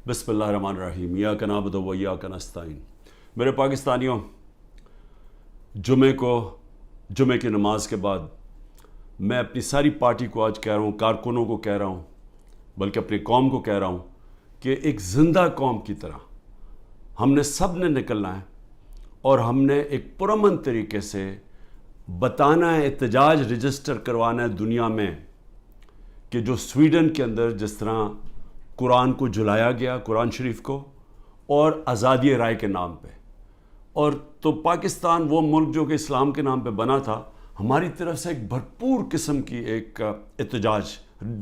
بسم اللہ الرحمن الرحیم ایاک نعبد و ایاک نستعین۔ میرے پاکستانیوں، جمعے کی نماز کے بعد میں اپنی ساری پارٹی کو آج کہہ رہا ہوں، کارکنوں کو کہہ رہا ہوں، بلکہ اپنی قوم کو کہہ رہا ہوں کہ ایک زندہ قوم کی طرح ہم نے سب نے نکلنا ہے اور ہم نے ایک پرامن طریقے سے بتانا ہے، احتجاج رجسٹر کروانا ہے دنیا میں کہ جو سویڈن کے اندر جس طرح قرآن کو جلایا گیا، قرآن شریف کو، اور آزادی رائے کے نام پہ، اور تو پاکستان وہ ملک جو کہ اسلام کے نام پہ بنا تھا، ہماری طرف سے ایک بھرپور قسم کی ایک احتجاج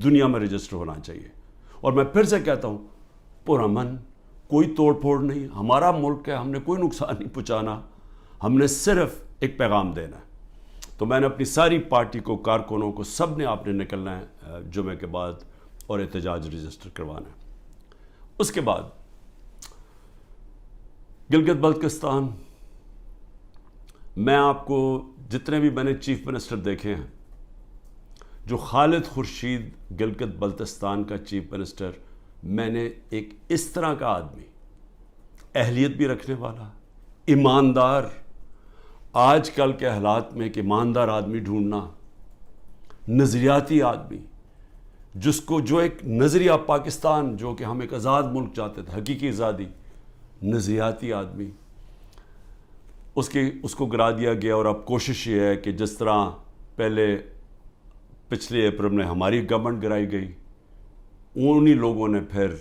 دنیا میں رجسٹر ہونا چاہیے۔ اور میں پھر سے کہتا ہوں، پرامن، کوئی توڑ پھوڑ نہیں، ہمارا ملک ہے، ہم نے کوئی نقصان نہیں پہنچانا، ہم نے صرف ایک پیغام دینا ہے۔ تو میں نے اپنی ساری پارٹی کو، کارکنوں کو، سب نے آپ نے نکلنا ہے جمعے کے بعد اور احتجاج رجسٹر کروانا ہے۔ اس کے بعد گلگت بلتستان، میں آپ کو جتنے بھی میں نے چیف منسٹر دیکھے ہیں، جو خالد خورشید گلگت بلتستان کا چیف منسٹر، میں نے ایک اس طرح کا آدمی، اہلیت بھی رکھنے والا، ایماندار، آج کل کے حالات میں ایک ایماندار آدمی ڈھونڈنا، نظریاتی آدمی، جو ایک نظریہ پاکستان، جو کہ ہم ایک آزاد ملک چاہتے تھے، حقیقی آزادی، نظریاتی آدمی، اس کو گرا دیا گیا۔ اور اب کوشش یہ ہے کہ جس طرح پچھلے اپریل میں ہماری گورنمنٹ گرائی گئی، انہی لوگوں نے پھر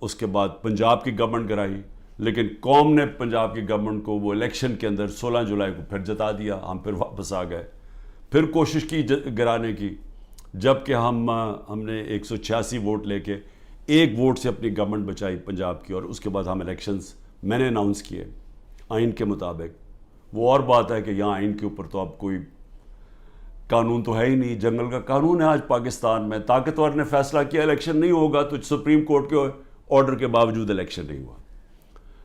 اس کے بعد پنجاب کی گورنمنٹ گرائی، لیکن قوم نے پنجاب کی گورنمنٹ کو وہ الیکشن کے اندر 16 جولائی کو پھر جتا دیا، ہم پھر واپس آ گئے، پھر کوشش کی گرانے کی، جب کہ ہم نے 186 ووٹ لے کے ایک ووٹ سے اپنی گورنمنٹ بچائی پنجاب کی، اور اس کے بعد ہم الیکشنز میں نے اناؤنس کیے آئین کے مطابق۔ وہ اور بات ہے کہ یہاں آئین کے اوپر تو اب کوئی قانون تو ہے ہی نہیں، جنگل کا قانون ہے آج پاکستان میں، طاقتور نے فیصلہ کیا الیکشن نہیں ہوگا، تو سپریم کورٹ کے آرڈر کے باوجود الیکشن نہیں ہوا۔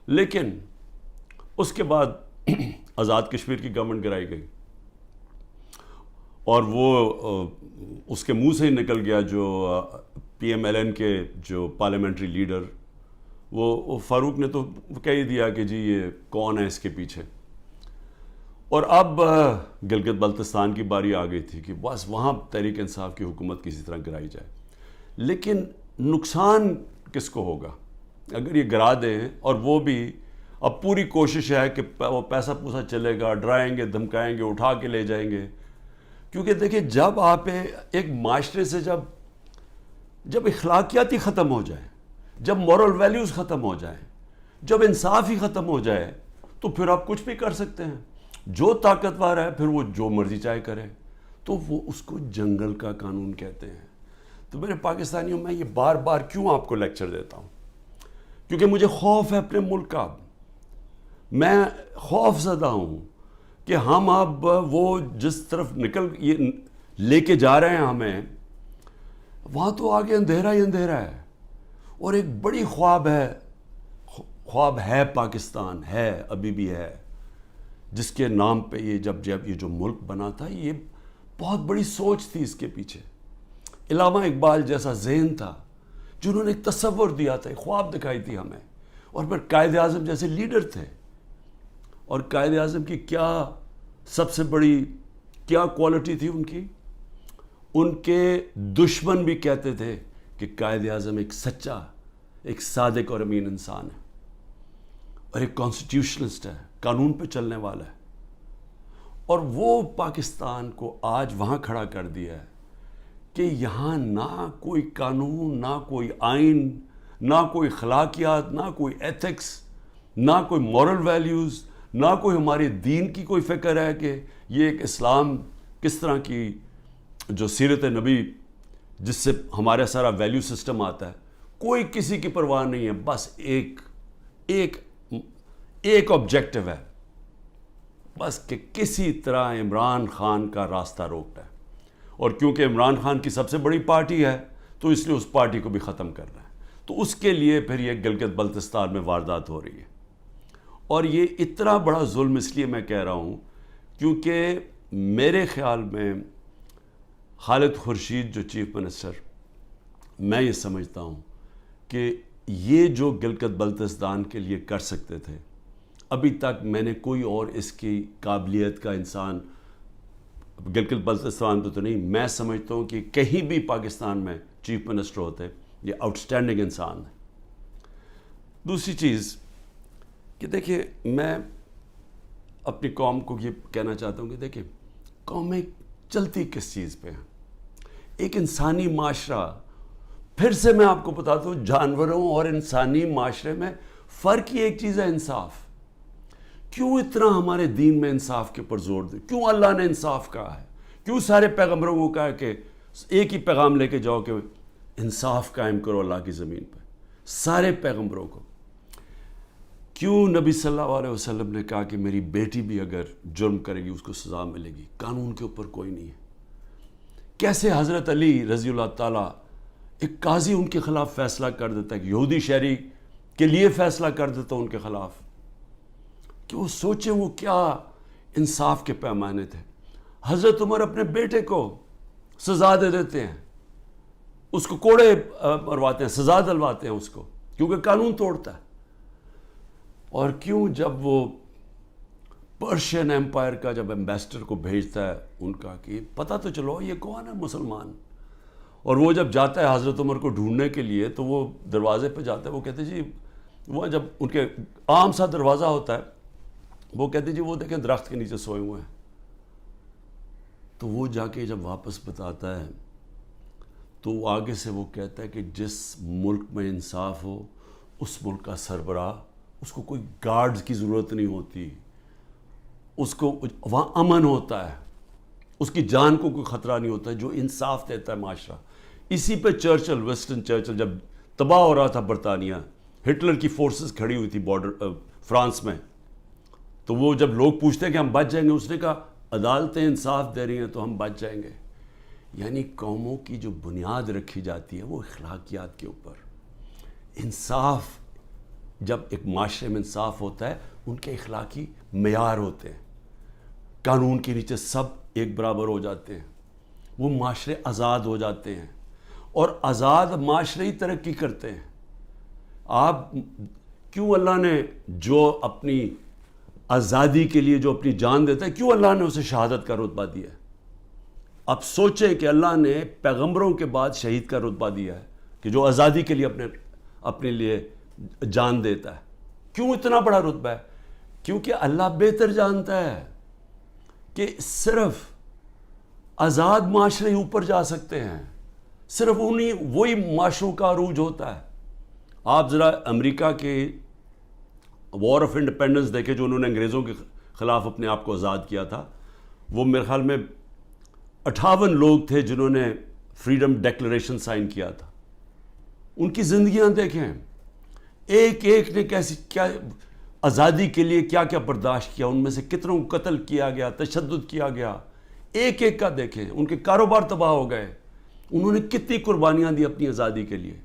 لیکن اس کے بعد آزاد کشمیر کی گورنمنٹ گرائی گئی، اور وہ اس کے منہ سے ہی نکل گیا، جو پی ایم ایل این کے جو پارلیمنٹری لیڈر، وہ فاروق نے تو کہہ ہی دیا کہ جی یہ کون ہے اس کے پیچھے۔ اور اب گلگت بلتستان کی باری آ گئی تھی کہ بس وہاں تحریک انصاف کی حکومت کسی طرح گرائی جائے، لیکن نقصان کس کو ہوگا اگر یہ گرا دیں؟ اور وہ بھی اب پوری کوشش ہے کہ وہ پیسہ پوسا چلے گا، ڈرائیں گے، دھمکائیں گے، اٹھا کے لے جائیں گے۔ کیونکہ دیکھیں، جب آپ ایک معاشرے سے جب اخلاقیات ہی ختم ہو جائیں، جب مورل ویلیوز ختم ہو جائیں، جب انصاف ہی ختم ہو جائے، تو پھر آپ کچھ بھی کر سکتے ہیں۔ جو طاقتور ہے پھر وہ جو مرضی چاہے کرے، تو وہ اس کو جنگل کا قانون کہتے ہیں۔ تو میرے پاکستانیوں، میں یہ بار بار کیوں آپ کو لیکچر دیتا ہوں؟ کیونکہ مجھے خوف ہے اپنے ملک کا، میں خوف زدہ ہوں کہ ہم اب وہ جس طرف یہ لے کے جا رہے ہیں ہمیں، وہاں تو آگے اندھیرا ہی اندھیرا ہے، اور ایک بڑی خواب ہے پاکستان، ہے، ابھی بھی ہے، جس کے نام پہ جب یہ جو ملک بنا تھا، یہ بہت بڑی سوچ تھی اس کے پیچھے۔ علامہ اقبال جیسا ذہن تھا، جنہوں نے ایک تصور دیا تھا، ایک خواب دکھائی تھی ہمیں، اور پھر قائد اعظم جیسے لیڈر تھے۔ اور قائد اعظم کی کیا سب سے بڑی کیا کوالٹی تھی ان کے دشمن بھی کہتے تھے کہ قائد اعظم ایک سچا، ایک صادق اور امین انسان ہے، اور ایک کانسٹیٹیوشنسٹ ہے، قانون پہ چلنے والا ہے۔ اور وہ پاکستان کو آج وہاں کھڑا کر دیا ہے کہ یہاں نہ کوئی قانون، نہ کوئی آئین، نہ کوئی اخلاقیات، نہ کوئی ایتھکس، نہ کوئی مورل ویلیوز، نہ کوئی ہمارے دین کی کوئی فکر ہے کہ یہ ایک اسلام کس طرح کی جو سیرت نبی جس سے ہمارا سارا ویلیو سسٹم آتا ہے، کوئی کسی کی پرواہ نہیں ہے۔ بس ایک آبجیکٹو ہے، بس کہ کسی طرح عمران خان کا راستہ روکنا ہے، اور کیونکہ عمران خان کی سب سے بڑی پارٹی ہے تو اس لیے اس پارٹی کو بھی ختم کرنا ہے۔ تو اس کے لیے پھر یہ گلگت بلتستان میں واردات ہو رہی ہے، اور یہ اتنا بڑا ظلم اس لیے میں کہہ رہا ہوں کیونکہ میرے خیال میں خالد خورشید جو چیف منسٹر، میں یہ سمجھتا ہوں کہ یہ جو گلگت بلتستان کے لیے کر سکتے تھے، ابھی تک میں نے کوئی اور اس کی قابلیت کا انسان گلگت بلتستان پہ تو نہیں، میں سمجھتا ہوں کہ کہیں بھی پاکستان میں چیف منسٹر ہوتے، یہ آؤٹسٹینڈنگ انسان ہے۔ دوسری چیز کہ دیکھیں، میں اپنی قوم کو یہ کہنا چاہتا ہوں کہ دیکھیں، قومیں چلتی کس چیز پہ ہیں؟ ایک انسانی معاشرہ، پھر سے میں آپ کو بتاتا ہوں، جانوروں اور انسانی معاشرے میں فرق ہی ایک چیز ہے، انصاف۔ کیوں اتنا ہمارے دین میں انصاف کے اوپر زور دے؟ کیوں اللہ نے انصاف کہا ہے؟ کیوں سارے پیغمبروں کو کہا کہ ایک ہی پیغام لے کے جاؤ کہ انصاف قائم کرو اللہ کی زمین پہ؟ سارے پیغمبروں کو کیوں نبی صلی اللہ علیہ وسلم نے کہا کہ میری بیٹی بھی اگر جرم کرے گی اس کو سزا ملے گی؟ قانون کے اوپر کوئی نہیں ہے۔ کیسے حضرت علی رضی اللہ تعالیٰ، ایک قاضی ان کے خلاف فیصلہ کر دیتا ہے، یہودی شہری کے لیے فیصلہ کر دیتا ان کے خلاف، کہ وہ سوچیں وہ کیا انصاف کے پیمانے تھے۔ حضرت عمر اپنے بیٹے کو سزا دے دیتے ہیں، اس کو کوڑے مرواتے ہیں، سزا دلواتے ہیں اس کو، کیونکہ قانون توڑتا ہے۔ اور کیوں جب وہ پرشین ایمپائر کا جب ایمبیسڈر کو بھیجتا ہے ان کا کہ پتہ تو چلو یہ کون ہے مسلمان، اور وہ جب جاتا ہے حضرت عمر کو ڈھونڈنے کے لیے تو وہ دروازے پہ جاتا ہے، وہ کہتے جی، وہ جب ان کے عام سا دروازہ ہوتا ہے، وہ کہتے جی وہ دیکھیں درخت کے نیچے سوئے ہوئے ہیں۔ تو وہ جا کے جب واپس بتاتا ہے تو آگے سے وہ کہتا ہے کہ جس ملک میں انصاف ہو اس ملک کا سربراہ، اس کو کوئی گارڈز کی ضرورت نہیں ہوتی، اس کو وہاں امن ہوتا ہے، اس کی جان کو کوئی خطرہ نہیں ہوتا ہے، جو انصاف دیتا ہے معاشرہ۔ اسی پہ چرچل، ویسٹن چرچل جب تباہ ہو رہا تھا برطانیہ، ہٹلر کی فورسز کھڑی ہوئی تھی بارڈر فرانس میں، تو وہ جب لوگ پوچھتے ہیں کہ ہم بچ جائیں گے، اس نے کہا عدالتیں انصاف دے رہی ہیں تو ہم بچ جائیں گے۔ یعنی قوموں کی جو بنیاد رکھی جاتی ہے وہ اخلاقیات کے اوپر۔ انصاف، جب ایک معاشرے میں انصاف ہوتا ہے، ان کے اخلاقی معیار ہوتے ہیں، قانون کے نیچے سب ایک برابر ہو جاتے ہیں، وہ معاشرے آزاد ہو جاتے ہیں، اور آزاد معاشرے ہی ترقی کرتے ہیں۔ آپ کیوں اللہ نے جو اپنی آزادی کے لیے جو اپنی جان دیتا ہے، کیوں اللہ نے اسے شہادت کا رتبہ دیا ہے؟ اب سوچیں کہ اللہ نے پیغمبروں کے بعد شہید کا رتبہ دیا ہے کہ جو آزادی کے لیے اپنے لیے جان دیتا ہے۔ کیوں اتنا بڑا رتبہ ہے؟ کیونکہ اللہ بہتر جانتا ہے کہ صرف آزاد معاشرے اوپر جا سکتے ہیں، صرف وہی معاشروں کا عروج ہوتا ہے۔ آپ ذرا امریکہ کے وار آف انڈیپینڈنس دیکھیں، جو انہوں نے انگریزوں کے خلاف اپنے آپ کو آزاد کیا تھا، وہ میرے خیال میں 58 لوگ تھے جنہوں نے فریڈم ڈیکلریشن سائن کیا تھا۔ ان کی زندگیاں دیکھیں، ایک ایک نے کیا آزادی کے لیے کیا کیا برداشت کیا، ان میں سے کتنوں کو قتل کیا گیا، تشدد کیا گیا، ایک ایک کا دیکھیں، ان کے کاروبار تباہ ہو گئے، انہوں نے کتنی قربانیاں دی اپنی آزادی کے لیے،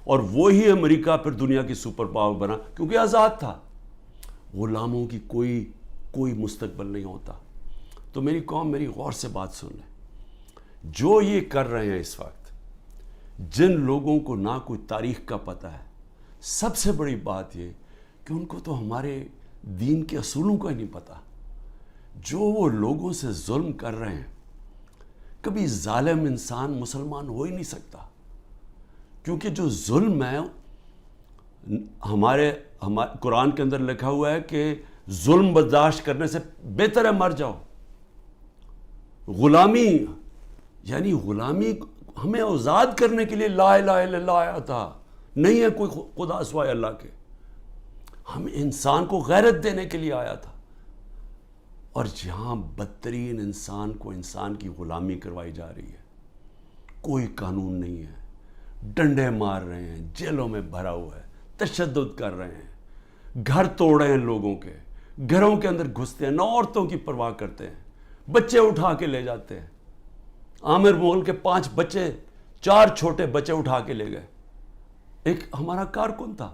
اور وہی امریکہ پھر دنیا کی سپر پاور بنا کیونکہ آزاد تھا۔ غلاموں کی کوئی مستقبل نہیں ہوتا۔ تو میری قوم، میری غور سے بات سن لیں، جو یہ کر رہے ہیں اس وقت، جن لوگوں کو نہ کوئی تاریخ کا پتہ ہے، سب سے بڑی بات یہ کہ ان کو تو ہمارے دین کے اصولوں کا ہی نہیں پتہ۔ جو وہ لوگوں سے ظلم کر رہے ہیں، کبھی ظالم انسان مسلمان ہو ہی نہیں سکتا، کیونکہ جو ظلم ہے، ہمارے قرآن کے اندر لکھا ہوا ہے کہ ظلم برداشت کرنے سے بہتر ہے مر جاؤ۔ غلامی، یعنی غلامی ہمیں آزاد کرنے کے لیے لا الہ الا اللہ آیا تھا، نہیں ہے کوئی خدا سوائے اللہ کے، ہم انسان کو غیرت دینے کے لیے آیا تھا۔ اور جہاں بدترین انسان کو انسان کی غلامی کروائی جا رہی ہے، کوئی قانون نہیں ہے، ڈنڈے مار رہے ہیں، جیلوں میں بھرا ہوا ہے، تشدد کر رہے ہیں، گھر توڑ رہے ہیں لوگوں کے، گھروں کے اندر گھستے ہیں، نہ عورتوں کی پرواہ کرتے ہیں، بچے اٹھا کے لے جاتے ہیں۔ عامر مغل کے 5 بچے، 4 چھوٹے بچے اٹھا کے لے گئے۔ ایک ہمارا کارکن تھا،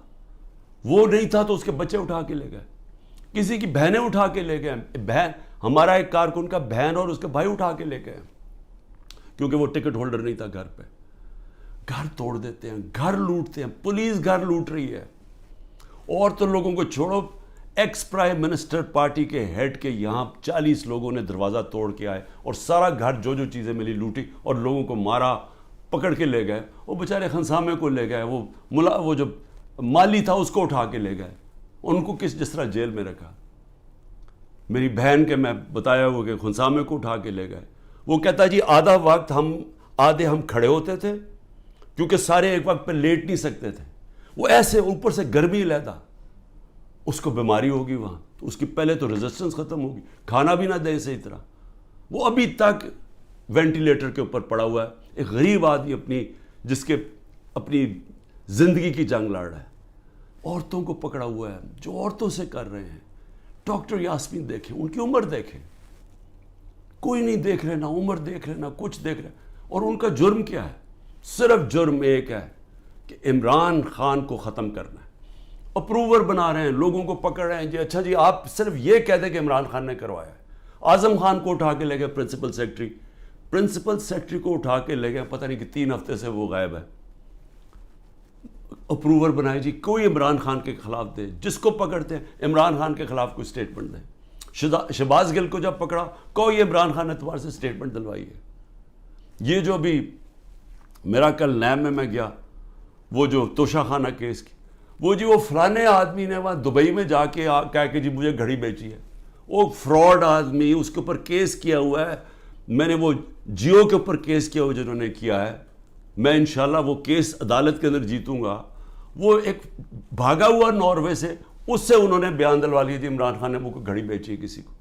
وہ نہیں تھا تو اس کے بچے اٹھا کے لے گئے، کسی کی بہنیں اٹھا کے لے گئے، ہمارا ایک کارکن کا بہن اور اس کے بھائی اٹھا کے لے گئے، کیونکہ وہ ٹکٹ ہولڈر نہیں تھا گھر پہ۔ گھر توڑ دیتے ہیں, گھر لوٹتے ہیں, پولیس گھر لوٹ رہی ہے. اور تو لوگوں کو چھوڑو, ایکس پرائم منسٹر پارٹی کے ہیڈ کے یہاں 40 لوگوں نے دروازہ توڑ کے آئے اور سارا گھر جو چیزیں ملی لوٹی اور لوگوں کو مارا, پکڑ کے لے گئے. وہ بیچارے خنسامے کو لے گئے, وہ جو مالی تھا اس کو اٹھا کے لے گئے, ان کو جس طرح جیل میں رکھا. میری بہن کے میں بتایا ہوا کہ خنسامے کو اٹھا کے لے گئے. وہ کہتا جی آدھا وقت آدھے ہم کھڑے ہوتے تھے کیونکہ سارے ایک وقت پہ لیٹ نہیں سکتے تھے. وہ ایسے اوپر سے گرمی لیتا, اس کو بیماری ہوگی وہاں, تو اس کی پہلے تو ریزسٹنس ختم ہوگی, کھانا بھی نہ دے صحیح طرح. وہ ابھی تک وینٹیلیٹر کے اوپر پڑا ہوا ہے. ایک غریب آدمی جس کے اپنی زندگی کی جنگ لڑ رہا ہے. عورتوں کو پکڑا ہوا ہے جو عورتوں سے کر رہے ہیں. ڈاکٹر یاسمین دیکھیں, ان کی عمر دیکھیں, کوئی نہیں دیکھ رہے, نہ عمر دیکھ رہے, نہ کچھ دیکھ رہے. اور ان کا جرم کیا ہے؟ صرف جرم ایک ہے کہ عمران خان کو ختم کرنا ہے. اپروور بنا رہے ہیں, لوگوں کو پکڑ رہے ہیں. جی اچھا جی آپ صرف یہ کہہ دیں کہ عمران خان نے کروایا ہے. اعظم خان کو اٹھا کے لے گئے پرنسپل سیکرٹری کو اٹھا کے لے گئے, پتہ نہیں کہ 3 ہفتے سے وہ غائب ہے. اپروور بنائے جی, کوئی عمران خان کے خلاف دے, جس کو پکڑتے ہیں عمران خان کے خلاف کوئی سٹیٹمنٹ دے. شہباز گل کو جب پکڑا کوئی عمران خان اعتبار سے سٹیٹمنٹ دلوائی ہے. یہ جو بھی میرا کل نیب میں گیا, وہ جو توشہ خانہ کیس کی, وہ جی وہ فلانے آدمی نے وہاں دبئی میں جا کے کہا کہ جی مجھے گھڑی بیچی ہے. وہ فراڈ آدمی, اس کے اوپر کیس کیا ہوا ہے. میں نے وہ جیو کے اوپر کیس کیا ہوا جنہوں نے کیا ہے, میں انشاءاللہ وہ کیس عدالت کے اندر جیتوں گا. وہ ایک بھاگا ہوا ناروے سے, اس سے انہوں نے بیان دلوا لیا جی عمران خان نے وہ گھڑی بیچی ہے کسی کو.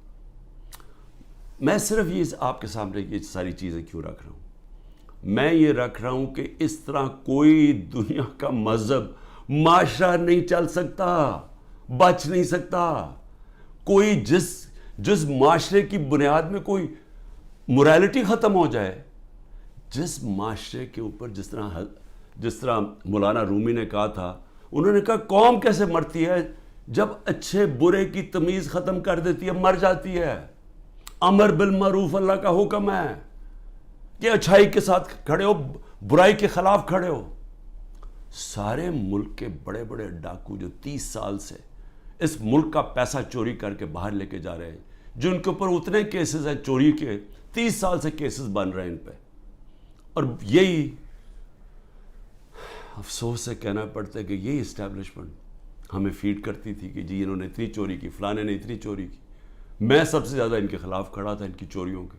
میں صرف یہ آپ کے سامنے یہ ساری چیزیں کیوں رکھ رہا ہوں؟ میں یہ رکھ رہا ہوں کہ اس طرح کوئی دنیا کا مذہب معاشرہ نہیں چل سکتا, بچ نہیں سکتا. کوئی جس معاشرے کی بنیاد میں کوئی موریلٹی ختم ہو جائے, جس معاشرے کے اوپر جس طرح مولانا رومی نے کہا تھا, انہوں نے کہا قوم کیسے مرتی ہے جب اچھے برے کی تمیز ختم کر دیتی ہے, مر جاتی ہے. امر بالمعروف اللہ کا حکم ہے کہ اچھائی کے ساتھ کھڑے ہو, برائی کے خلاف کھڑے ہو. سارے ملک کے بڑے بڑے ڈاکو جو 30 سال سے اس ملک کا پیسہ چوری کر کے باہر لے کے جا رہے ہیں, جن کے اوپر اتنے کیسز ہیں چوری کے, 30 سال سے کیسز بن رہے ہیں ان پہ. اور یہی افسوس سے کہنا پڑتا ہے کہ یہی اسٹیبلشمنٹ ہمیں فیڈ کرتی تھی کہ جی انہوں نے اتنی چوری کی, فلانے نے اتنی چوری کی. میں سب سے زیادہ ان کے خلاف کھڑا تھا, ان کی چوریوں کے.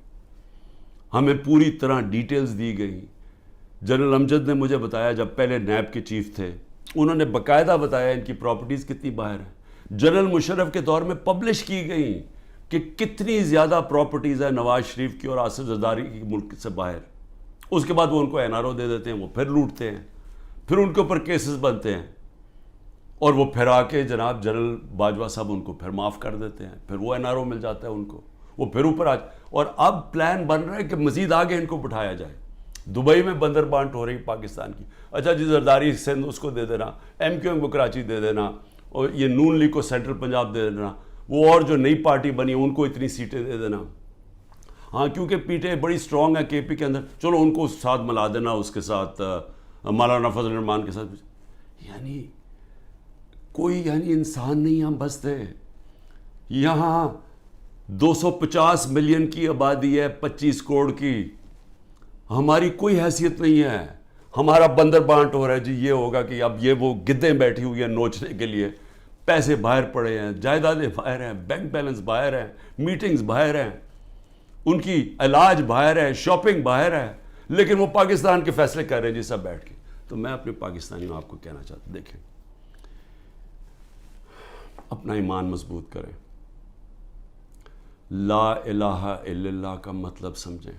ہمیں پوری طرح ڈیٹیلز دی گئی. جنرل امجد نے مجھے بتایا, جب پہلے نیب کے چیف تھے, انہوں نے باقاعدہ بتایا ان کی پراپرٹیز کتنی باہر ہیں. جنرل مشرف کے دور میں پبلش کی گئی کہ کتنی زیادہ پراپرٹیز ہیں نواز شریف کی اور آصف زرداری کی ملک سے باہر. اس کے بعد وہ ان کو NRO دے دیتے ہیں, وہ پھر لوٹتے ہیں, پھر ان کے اوپر کیسز بنتے ہیں, اور وہ پھر آ کے جناب جنرل باجوہ صاحب ان کو پھر معاف کر دیتے ہیں, پھر وہ NRO مل جاتا ہے ان کو, وہ پھر اوپر اور اب پلان بن رہا ہے کہ مزید آگے ان کو بٹھایا جائے. دبئی میں بندر بانٹ ہو رہی پاکستان کی. اچھا جی زرداری سندھ اس کو دے دینا, MQM کو کراچی دے دینا, اور یہ نون لیگ کو سینٹرل پنجاب دے دینا, وہ اور جو نئی پارٹی بنی ان کو اتنی سیٹیں دے دینا. ہاں کیونکہ پیٹیں بڑی سٹرونگ ہے KP کے اندر, چلو ان کو ساتھ ملا دینا, اس کے ساتھ مولانا فضل الرحمان کے ساتھ. یعنی کوئی انسان نہیں ہم بستے. یہاں 250 ملین کی آبادی ہے, 25 کروڑ کی. ہماری کوئی حیثیت نہیں ہے. ہمارا بندر بانٹ ہو رہا ہے جی, یہ ہوگا کہ اب یہ وہ گدیں بیٹھی ہوئی ہیں نوچنے کے لیے, پیسے باہر پڑے ہیں, جائیدادیں باہر ہیں, بینک بیلنس باہر ہیں, میٹنگز باہر ہیں, ان کی علاج باہر ہے, شاپنگ باہر ہے, لیکن وہ پاکستان کے فیصلے کر رہے ہیں جی سب بیٹھ کے. تو میں اپنے پاکستانیوں آپ کو کہنا چاہتا ہوں, دیکھیں اپنا ایمان مضبوط کریں, لا الہ الا اللہ کا مطلب سمجھیں,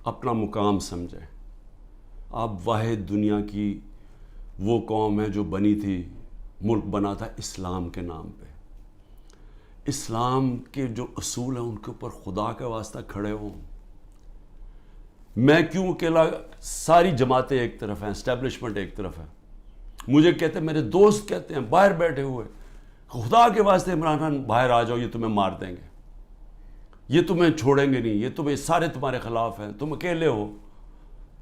اپنا مقام سمجھیں. آپ واحد دنیا کی وہ قوم ہے جو بنی تھی, ملک بنا تھا اسلام کے نام پہ. اسلام کے جو اصول ہیں ان کے اوپر خدا کا واسطہ کھڑے ہوں. میں کیوں اکیلا, ساری جماعتیں ایک طرف ہیں, اسٹیبلشمنٹ ایک طرف ہے. مجھے کہتے ہیں, میرے دوست کہتے ہیں باہر بیٹھے ہوئے, خدا کے واسطے عمران خان باہر آ جاؤ, یہ تمہیں مار دیں گے, یہ تمہیں چھوڑیں گے نہیں, یہ تمہیں سارے تمہارے خلاف ہیں, تم اکیلے ہو.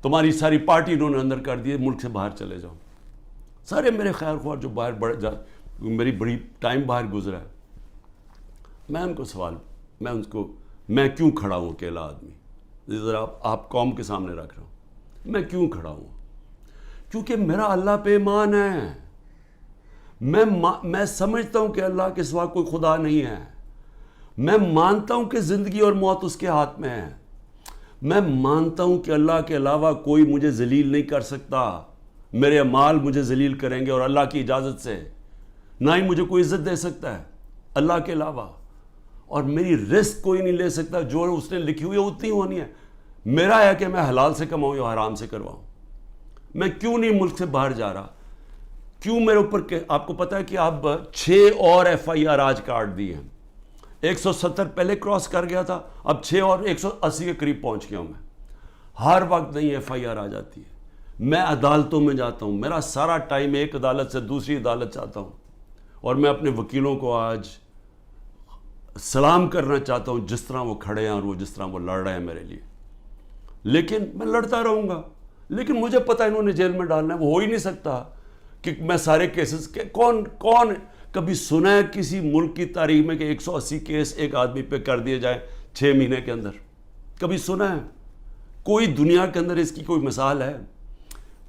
تمہاری ساری پارٹی انہوں نے اندر کر دی، ملک سے باہر چلے جاؤ. سارے میرے خیر خواہ جو باہر میری بڑی ٹائم باہر گزرا ہے، میں ان کو سوال، میں کیوں کھڑا ہوں اکیلا آدمی؟ ذرا آپ قوم کے سامنے رکھ رہا ہوں، میں کیوں کھڑا ہوں؟ کیونکہ میرا اللہ پہ ایمان ہے. میں سمجھتا ہوں کہ اللہ کے سوا کوئی خدا نہیں ہے. میں مانتا ہوں کہ زندگی اور موت اس کے ہاتھ میں ہے. میں مانتا ہوں کہ اللہ کے علاوہ کوئی مجھے ذلیل نہیں کر سکتا. میرے اعمال مجھے ذلیل کریں گے اور اللہ کی اجازت سے. نہ ہی مجھے کوئی عزت دے سکتا ہے اللہ کے علاوہ. اور میری رزق کوئی نہیں لے سکتا، جو اس نے لکھی ہوئی ہے اتنی ہونی ہے. میرا ہے کہ میں حلال سے کماؤں یا حرام سے کرواؤں. میں کیوں نہیں ملک سے باہر جا رہا؟ کیوں میرے اوپر آپ کو پتا ہے کہ اب 6 اور FIR آج کاٹ دی ہیں. 170 پہلے کراس کر گیا تھا، اب 6 اور 180 کے قریب پہنچ گیا ہوں میں. ہر وقت نہیں FIR آ جاتی ہے. میں عدالتوں میں جاتا ہوں، میرا سارا ٹائم ایک عدالت سے دوسری عدالت جاتا ہوں. اور میں اپنے وکیلوں کو آج سلام کرنا چاہتا ہوں جس طرح وہ کھڑے ہیں اور وہ جس طرح وہ لڑ رہے ہیں میرے لیے. لیکن میں لڑتا رہوں گا، لیکن مجھے پتہ انہوں نے جیل میں ڈالنا ہے. وہ ہو ہی نہیں سکتا کہ میں سارے کیسز کون کبھی سنا ہے کسی ملک کی تاریخ میں کہ 180 کیس ایک آدمی پہ کر دیے جائیں 6 مہینے کے اندر؟ کبھی سنا ہے؟ کوئی دنیا کے اندر اس کی کوئی مثال ہے؟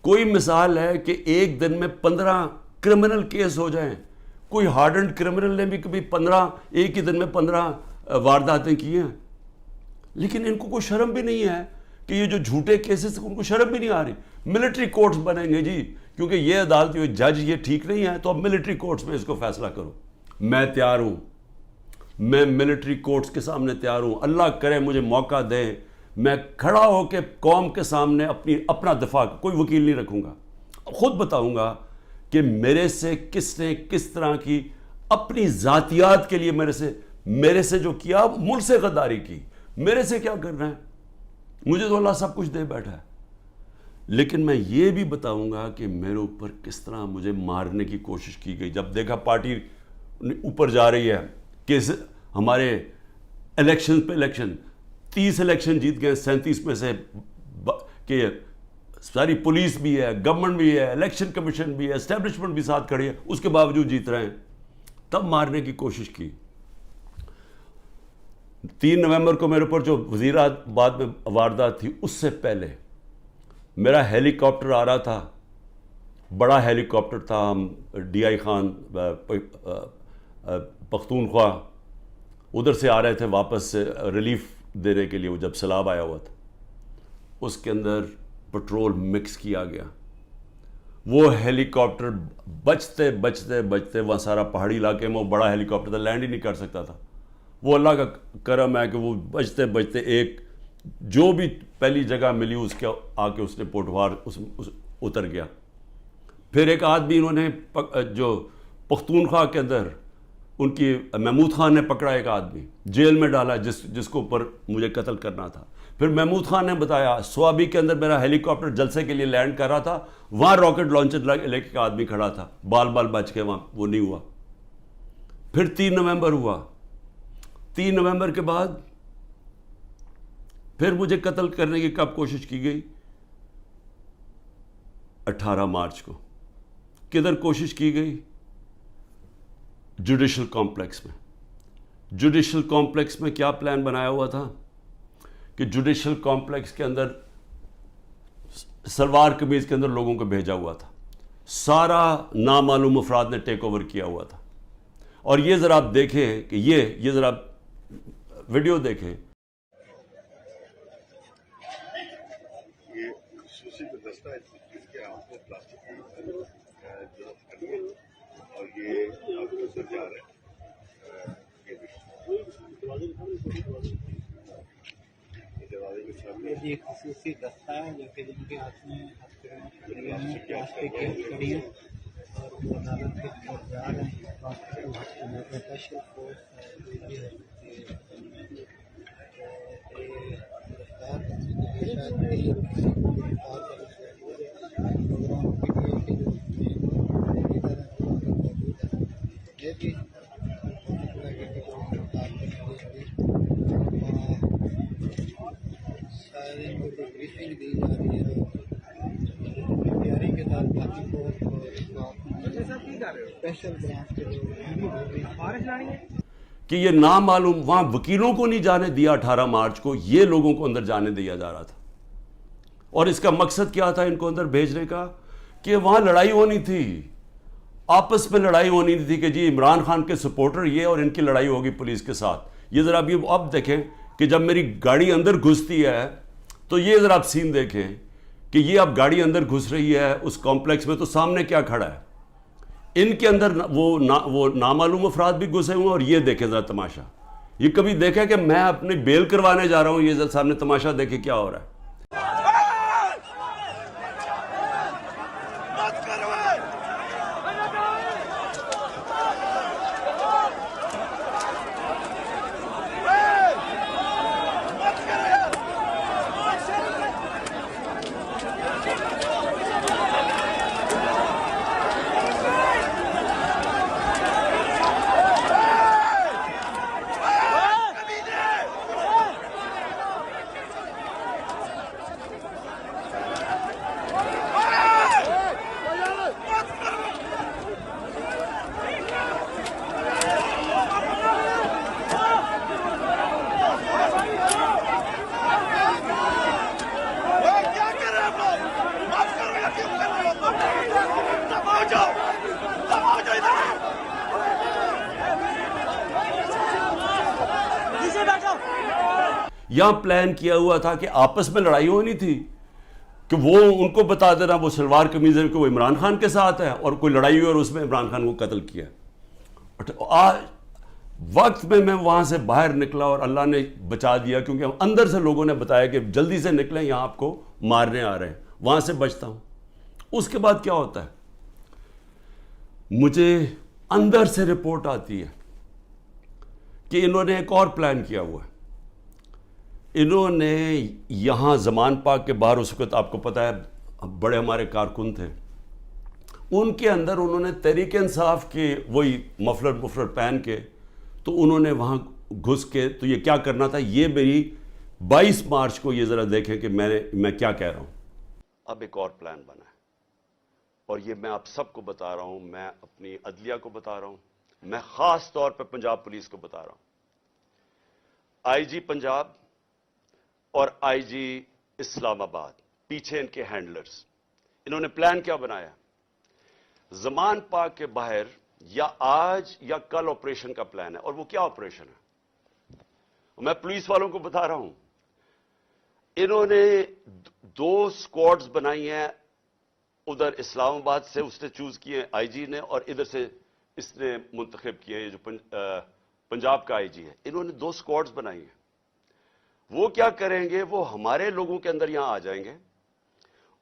کوئی مثال ہے کہ ایک دن میں 15 کرمنل کیس ہو جائیں؟ کوئی ہارڈنڈ کرمنل نے بھی کبھی ایک ہی دن میں 15 وارداتیں کی ہیں؟ لیکن ان کو کوئی شرم بھی نہیں ہے کہ یہ جو جھوٹے کیسز ان کو شرم بھی نہیں آ رہی. ملٹری کورٹس بنیں گے جی، کیونکہ یہ عدالت جج یہ ٹھیک نہیں ہے تو اب ملٹری کورٹس میں اس کو فیصلہ کرو. میں تیار ہوں، میں ملٹری کورٹس کے سامنے تیار ہوں. اللہ کرے مجھے موقع دے، میں کھڑا ہو کے قوم کے سامنے اپنا دفاع، کوئی وکیل نہیں رکھوں گا، خود بتاؤں گا کہ میرے سے کس نے کس طرح کی اپنی ذاتیات کے لیے میرے سے جو کیا، ملک سے غداری کی. میرے سے کیا کرنا ہے؟ مجھے تو اللہ سب کچھ دے بیٹھا ہے. لیکن میں یہ بھی بتاؤں گا کہ میرے اوپر کس طرح مجھے مارنے کی کوشش کی گئی. جب دیکھا پارٹی اوپر جا رہی ہے کہ ہمارے الیکشن پہ الیکشن 30 الیکشن جیت گئے 37 میں سے، کہ ساری پولیس بھی ہے، گورنمنٹ بھی ہے، الیکشن کمیشن بھی ہے، اسٹیبلشمنٹ بھی ساتھ کھڑی ہے، اس کے باوجود جیت رہے ہیں. تب مارنے کی کوشش کی. 3 نومبر کو میرے اوپر جو وزیرآباد میں واردات تھی، اس سے پہلے میرا ہیلی کاپٹر آ رہا تھا، بڑا ہیلی کاپٹر تھا. ہم DI خان پختونخوا ادھر سے آ رہے تھے واپس سے ریلیف دینے کے لیے، وہ جب سیلاب آیا ہوا تھا. اس کے اندر پٹرول مکس کیا گیا. وہ ہیلی کاپٹر بچتے بچتے بچتے، وہاں سارا پہاڑی علاقے میں وہ بڑا ہیلی کاپٹر تھا، لینڈ ہی نہیں کر سکتا تھا. وہ اللہ کا کرم ہے کہ وہ بچتے بچتے ایک جو بھی پہلی جگہ ملی اس کے آ کے اس نے پوٹوار اتر گیا. پھر ایک آدمی انہوں نے جو پختونخوا کے اندر ان کی محمود خان نے پکڑا، ایک آدمی جیل میں ڈالا جس کو اوپر مجھے قتل کرنا تھا. پھر محمود خان نے بتایا سوابی کے اندر میرا ہیلی کاپٹر جلسے کے لیے لینڈ کر رہا تھا، وہاں راکٹ لانچر لے کے آدمی کھڑا تھا، بال بچ کے وہاں وہ نہیں ہوا. پھر 3 نومبر ہوا. 3 نومبر کے بعد پھر مجھے قتل کرنے کی کب کوشش کی گئی؟ 18 مارچ کو. کدھر کوشش کی گئی؟ جوڈیشل کمپلیکس میں. جوڈیشل کمپلیکس میں کیا پلان بنایا ہوا تھا کہ جوڈیشل کمپلیکس کے اندر سلوار قمیض کے اندر لوگوں کو بھیجا ہوا تھا. سارا نامعلوم افراد نے ٹیک اوور کیا ہوا تھا. اور یہ ذرا آپ دیکھیں کہ یہ ذرا ویڈیو دیکھیں. یہ خصوصی دستہ ہے جو کہ جن کے ہاتھ میں پلاسٹک کی ہتھکڑی ہے اور وہ عدالت کے طرف جا رہے ہیں. اسپیشل فورس یہ ہے کہ بتا رہے ہیں کہ بریفنگ دی جا رہی ہے تیاری کے ساتھ باقی کو اسپیشل برانچ کے لوگ کہ یہ نامعلوم وہاں وکیلوں کو نہیں جانے دیا 18 مارچ کو، یہ لوگوں کو اندر جانے دیا جا رہا تھا. اور اس کا مقصد کیا تھا ان کو اندر بھیجنے کا؟ کہ وہاں لڑائی ہونی تھی، آپس میں لڑائی ہونی تھی کہ جی عمران خان کے سپورٹر یہ اور ان کی لڑائی ہوگی پولیس کے ساتھ. یہ ذرا اب دیکھیں کہ جب میری گاڑی اندر گھستی ہے تو یہ ذرا آپ سین دیکھیں کہ یہ اب گاڑی اندر گھس رہی ہے اس کمپلیکس میں، تو سامنے کیا کھڑا ہے؟ ان کے اندر وہ نامعلوم افراد بھی گھسے ہوئے ہیں. اور یہ دیکھیں ذرا تماشا، یہ کبھی دیکھا کہ میں اپنی بیل کروانے جا رہا ہوں، یہ ذرا سامنے تماشا دیکھیں کیا ہو رہا ہے. یہاں پلان کیا ہوا تھا کہ آپس میں لڑائی ہونی تھی کہ وہ ان کو بتا دینا وہ شلوار قمیض ہے کہ وہ عمران خان کے ساتھ ہے، اور کوئی لڑائی ہوئی اور اس میں عمران خان کو قتل کیا. آج وقت میں وہاں سے باہر نکلا اور اللہ نے بچا دیا، کیونکہ اندر سے لوگوں نے بتایا کہ جلدی سے نکلیں یہاں آپ کو مارنے آ رہے ہیں. وہاں سے بچتا ہوں. اس کے بعد کیا ہوتا ہے؟ مجھے اندر سے رپورٹ آتی ہے کہ انہوں نے ایک اور پلان کیا ہوا ہے. انہوں نے یہاں زمان پاک کے باہر اس وقت آپ کو پتہ ہے بڑے ہمارے کارکن تھے، ان کے اندر انہوں نے تحریک انصاف کے وہی مفلر پہن کے تو انہوں نے وہاں گھس کے تو یہ کیا کرنا تھا. یہ میری 22 مارچ کو یہ ذرا دیکھیں کہ میں کیا کہہ رہا ہوں. اب ایک اور پلان بنا ہے اور یہ میں آپ سب کو بتا رہا ہوں، میں اپنی عدلیہ کو بتا رہا ہوں، میں خاص طور پہ پنجاب پولیس کو بتا رہا ہوں. آئی جی پنجاب اور آئی جی اسلام آباد پیچھے ان کے ہینڈلرز، انہوں نے پلان کیا بنایا؟ زمان پاک کے باہر یا آج یا کل آپریشن کا پلان ہے. اور وہ کیا آپریشن ہے؟ میں پولیس والوں کو بتا رہا ہوں، انہوں نے 2 سکواڈز بنائی ہیں. ادھر اسلام آباد سے اس نے چوز کیے آئی جی نے، اور ادھر سے اس نے منتخب کیے یہ جو پنجاب کا آئی جی ہے. انہوں نے 2 سکواڈز بنائی ہیں. وہ کیا کریں گے؟ وہ ہمارے لوگوں کے اندر یہاں آ جائیں گے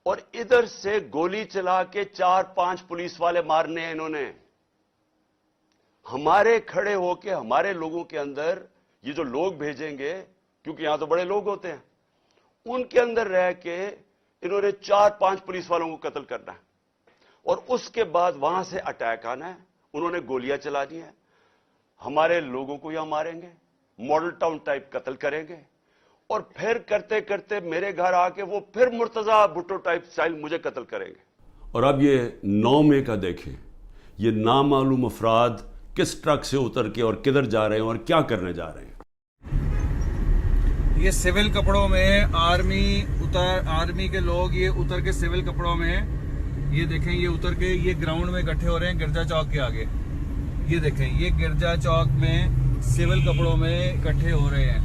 اور ادھر سے گولی چلا کے 4-5 پولیس والے مارنے ہیں. انہوں نے ہمارے کھڑے ہو کے ہمارے لوگوں کے اندر یہ جو لوگ بھیجیں گے، کیونکہ یہاں تو بڑے لوگ ہوتے ہیں، ان کے اندر رہ کے انہوں نے 4-5 پولیس والوں کو قتل کرنا ہے. اور اس کے بعد وہاں سے اٹیک آنا ہے. انہوں نے گولیاں چلانی ہیں، ہمارے لوگوں کو یہاں ماریں گے، ماڈل ٹاؤن ٹائپ قتل کریں گے، اور پھر کرتے کرتے میرے گھر آ کے وہ پھر مرتضی بھٹو ٹائپ سٹائل مجھے قتل کریں گے. اور اب یہ 9 مئی کا دیکھیں، یہ نامعلوم افراد کس ٹرک سے اتر کے اور کدھر جا رہے ہیں اور کیا کرنے جا رہے ہیں. یہ سول کپڑوں میں آرمی کے لوگ یہ اتر کے سول کپڑوں میں، یہ دیکھیں یہ اتر کے یہ گراؤنڈ میں اکٹھے ہو رہے ہیں گرجا چوک کے آگے. یہ دیکھیں یہ گرجا چوک میں سول کپڑوں میں اکٹھے ہو رہے ہیں.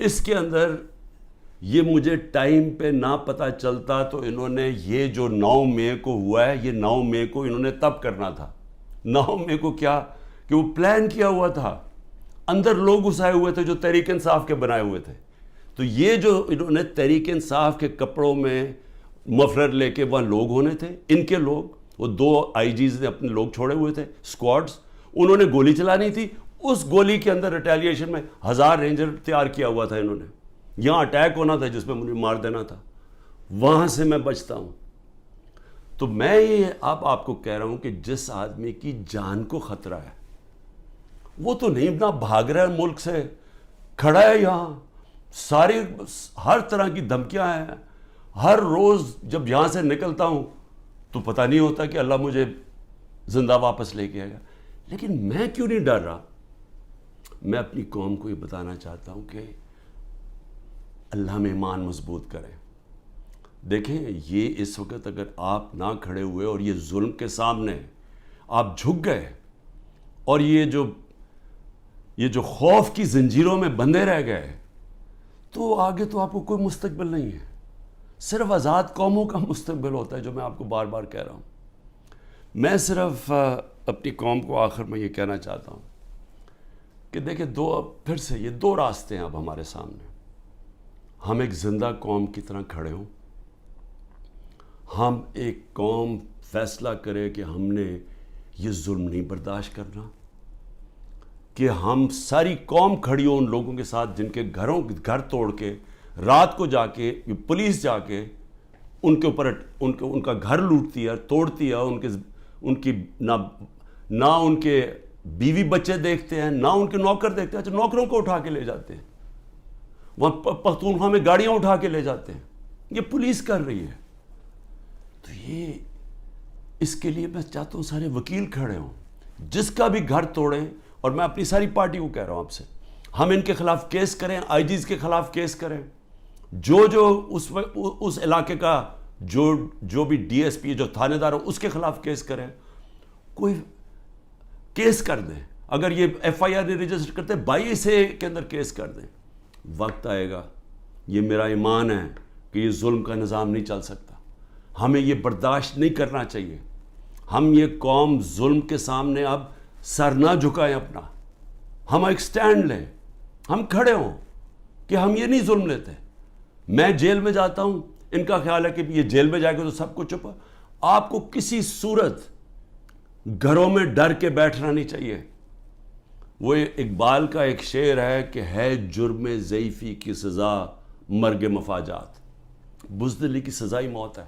اس کے اندر یہ مجھے ٹائم پہ نہ پتہ چلتا تو انہوں نے یہ جو 9 مئی کو ہوا ہے، یہ 9 مئی کو انہوں نے تب کرنا تھا. 9 مئی کو کیا کہ وہ پلان کیا ہوا تھا، اندر لوگ گھسائے ہوئے تھے جو تحریک انصاف کے بنائے ہوئے تھے. تو یہ جو انہوں نے تحریک انصاف کے کپڑوں میں مفلر لے کے وہاں لوگ ہونے تھے، ان کے لوگ، وہ 2 آئی جیز نے اپنے لوگ چھوڑے ہوئے تھے سکواڈز، انہوں نے گولی چلانی تھی. اس گولی کے اندر ریٹیلیشن میں 1000 رینجر تیار کیا ہوا تھا. انہوں نے یہاں اٹیک ہونا تھا جس میں مجھے مار دینا تھا. وہاں سے میں بچتا ہوں. تو میں یہ آپ کو کہہ رہا ہوں کہ جس آدمی کی جان کو خطرہ ہے وہ تو نہیں نہ بھاگ رہا ہے ملک سے، کھڑا ہے یہاں ساری ہر طرح کی دھمکیاں ہیں. ہر روز جب یہاں سے نکلتا ہوں تو پتہ نہیں ہوتا کہ اللہ مجھے زندہ واپس لے کے آئے گا. لیکن میں کیوں نہیں ڈر رہا؟ میں اپنی قوم کو یہ بتانا چاہتا ہوں کہ اللہ میں ایمان مضبوط کریں. دیکھیں یہ اس وقت اگر آپ نہ کھڑے ہوئے اور یہ ظلم کے سامنے آپ جھک گئے اور یہ جو خوف کی زنجیروں میں بندھے رہ گئے تو آگے تو آپ کو کوئی مستقبل نہیں ہے. صرف آزاد قوموں کا مستقبل ہوتا ہے، جو میں آپ کو بار بار کہہ رہا ہوں. میں صرف اپنی قوم کو آخر میں یہ کہنا چاہتا ہوں کہ دیکھیں پھر سے یہ دو راستے ہیں اب ہمارے سامنے. ہم ایک زندہ قوم کی طرح کھڑے ہوں، ہم ایک قوم فیصلہ کرے کہ ہم نے یہ ظلم نہیں برداشت کرنا، کہ ہم ساری قوم کھڑی ہو ان لوگوں کے ساتھ جن کے گھر توڑ کے رات کو جا کے پولیس جا کے ان کے اوپر ان کا گھر لوٹتی ہے، توڑتی ہے، ان کی نہ ان کے بیوی بچے دیکھتے ہیں، نہ ان کے نوکر دیکھتے ہیں. اچھا نوکروں کو اٹھا کے لے جاتے ہیں، وہاں پختونخوا میں گاڑیاں اٹھا کے لے جاتے ہیں. یہ پولیس کر رہی ہے. تو یہ اس کے لیے میں چاہتا ہوں سارے وکیل کھڑے ہوں، جس کا بھی گھر توڑیں. اور میں اپنی ساری پارٹی کو کہہ رہا ہوں آپ سے، ہم ان کے خلاف کیس کریں، آئی جیز کے خلاف کیس کریں، جو اس علاقے کا جو بھی ڈی ایس پی جو تھانے دار ہو اس کے خلاف کیس کریں. کوئی کیس کر دیں. اگر یہ ایف آئی آر نہیں رجسٹر کرتے 22A کے اندر کیس کر دیں. وقت آئے گا، یہ میرا ایمان ہے کہ یہ ظلم کا نظام نہیں چل سکتا. ہمیں یہ برداشت نہیں کرنا چاہیے. ہم یہ قوم ظلم کے سامنے اب سر نہ جھکائیں اپنا. ہم ایک سٹینڈ لیں، ہم کھڑے ہوں کہ ہم یہ نہیں ظلم لیتے. میں جیل میں جاتا ہوں، ان کا خیال ہے کہ یہ جیل میں جائے گا تو سب کچھ چھپا. آپ کو کسی صورت گھروں میں ڈر کے بیٹھنا نہیں چاہیے. وہ اقبال کا ایک شعر ہے کہ ہے جرم ضعیفی کی سزا مرگ مفاجات. بزدلی کی سزا ہی موت ہے.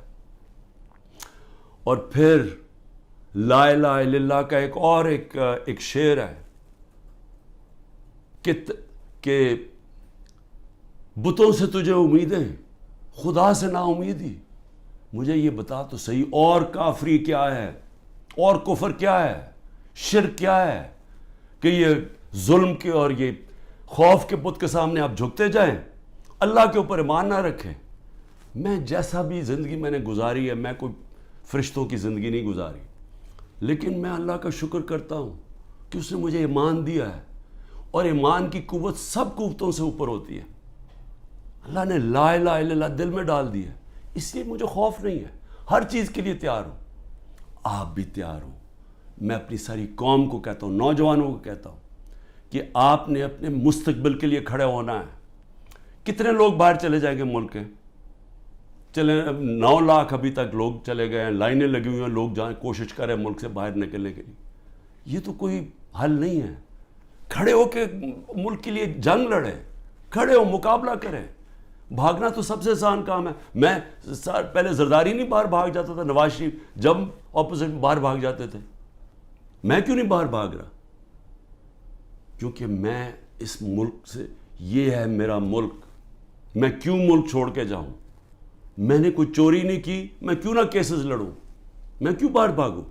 اور پھر لا الہ الا اللہ کا ایک شعر ہے کہ بتوں سے تجھے امیدیں، خدا سے نا امیدی. مجھے یہ بتا تو صحیح، اور کافری کیا ہے، اور کفر کیا ہے، شرک کیا ہے کہ یہ ظلم کے اور یہ خوف کے بت کے سامنے آپ جھکتے جائیں، اللہ کے اوپر ایمان نہ رکھیں. میں جیسا بھی زندگی میں نے گزاری ہے، میں کوئی فرشتوں کی زندگی نہیں گزاری، لیکن میں اللہ کا شکر کرتا ہوں کہ اس نے مجھے ایمان دیا ہے. اور ایمان کی قوت سب قوتوں سے اوپر ہوتی ہے. اللہ نے لا الہ الا اللہ دل میں ڈال دی ہے، اس لیے مجھے خوف نہیں ہے. ہر چیز کے لیے تیار ہوں. آپ بھی تیار ہوں. میں اپنی ساری قوم کو کہتا ہوں، نوجوانوں کو کہتا ہوں کہ آپ نے اپنے مستقبل کے لیے کھڑے ہونا ہے. کتنے لوگ باہر چلے جائیں گے ملک کے؟ چلے 9 لاکھ ابھی تک لوگ چلے گئے ہیں، لائنیں لگی ہوئی ہیں، لوگ جائیں کوشش کریں ملک سے باہر نکلنے کے لیے. یہ تو کوئی حل نہیں ہے. کھڑے ہو کے ملک کے لیے جنگ لڑیں، کھڑے ہو مقابلہ کریں. بھاگنا تو سب سے آسان کام ہے. میں پہلے زرداری نہیں باہر بھاگ جاتا تھا، نواز شریف جب اپوزٹ باہر بھاگ جاتے تھے. میں کیوں نہیں باہر بھاگ رہا؟ کیونکہ میں اس ملک سے، یہ ہے میرا ملک. میں کیوں ملک چھوڑ کے جاؤں؟ میں نے کوئی چوری نہیں کی، میں کیوں نہ کیسز لڑوں؟ میں کیوں باہر بھاگوں؟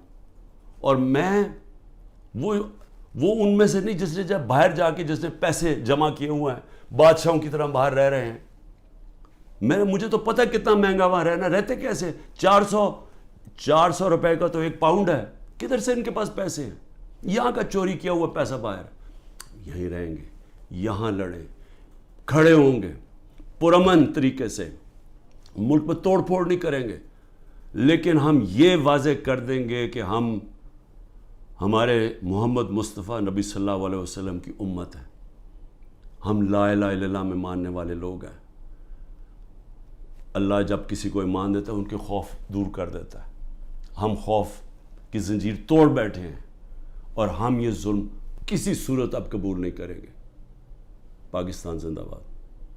اور میں وہ ان میں سے نہیں جس نے جب باہر جا کے جس نے پیسے جمع کیے ہوئے ہیں، بادشاہوں کی طرح باہر رہ رہے ہیں. مجھے تو پتہ کتنا مہنگا وہاں رہنا. رہتے کیسے؟ 400 روپے کا تو 1 پاؤنڈ ہے. کدھر سے ان کے پاس پیسے ہیں؟ یہاں کا چوری کیا ہوا پیسہ باہر. یہیں رہیں گے، یہاں لڑیں، کھڑے ہوں گے پرامن طریقے سے. ملک میں توڑ پھوڑ نہیں کریں گے، لیکن ہم یہ واضح کر دیں گے کہ ہم ہمارے محمد مصطفیٰ نبی صلی اللہ علیہ وسلم کی امت ہے. ہم لا الہ الا اللہ میں ماننے والے لوگ ہیں. اللہ جب کسی کو ایمان دیتا ہے ان کے خوف دور کر دیتا ہے. ہم خوف کی زنجیر توڑ بیٹھے ہیں اور ہم یہ ظلم کسی صورت اب قبول نہیں کریں گے. پاکستان زندہ باد.